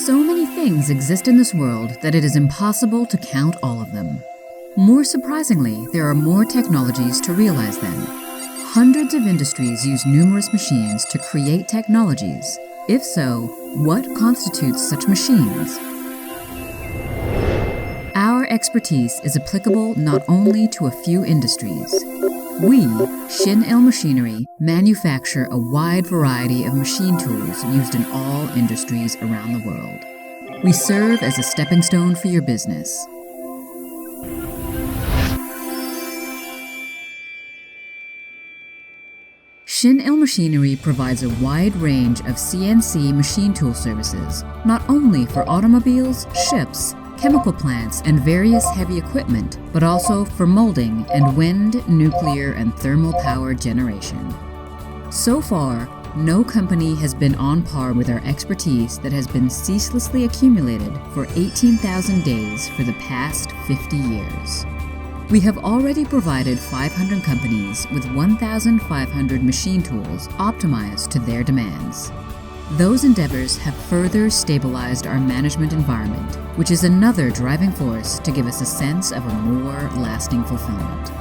So many things exist in this world that it is impossible to count all of them. More surprisingly, there are more technologies to realize them. Hundreds of industries use numerous machines to create technologies. If so, what constitutes such machines? Our expertise is applicable not only to a few industries. We, Shin-Il Machinery, manufacture a wide variety of machine tools used in all industries around the world. We serve as a stepping stone for your business. Shin-Il Machinery provides a wide range of CNC machine tool services, not only for automobiles, ships, chemical plants, and various heavy equipment, but also for molding and wind, nuclear, and thermal power generation. So far, no company has been on par with our expertise that has been ceaselessly accumulated for 18,000 days for the past 50 years. We have already provided 500 companies with 1,500 machine tools optimized to their demands. Those endeavors have further stabilized our management environment, which is another driving force to give us a sense of a more lasting fulfillment.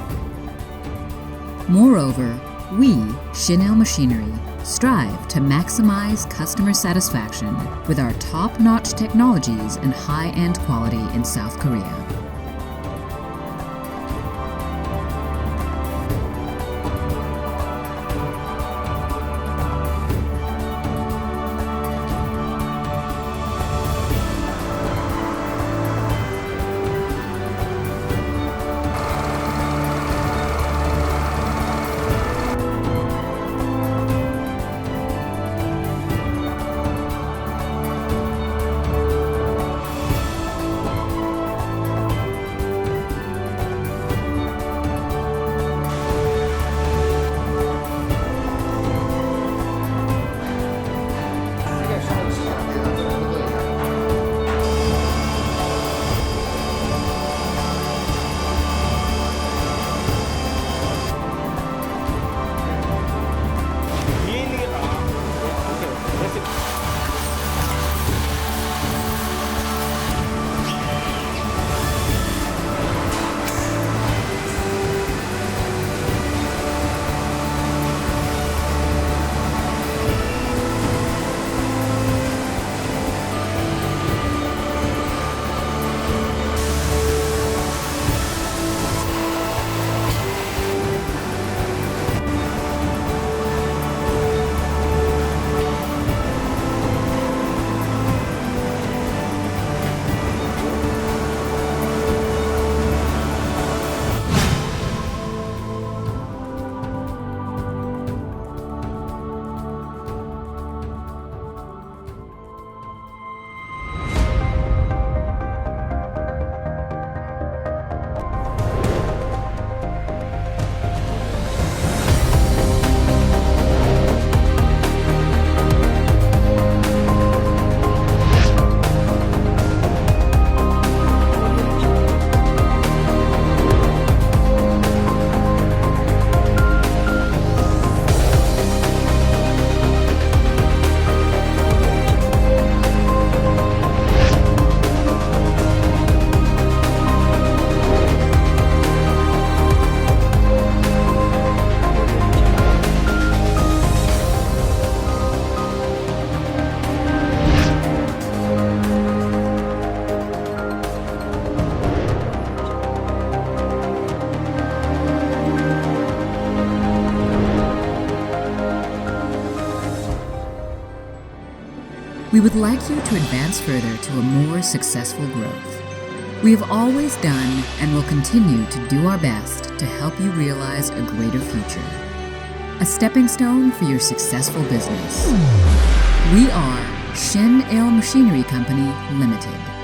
Moreover, we, Shin-Il Machinery, strive to maximize customer satisfaction with our top-notch technologies and high-end quality in South Korea. We would like you to advance further to a more successful growth. We have always done and will continue to do our best to help you realize a greater future. A stepping stone for your successful business. We are Shin-Il Machinery Company Limited.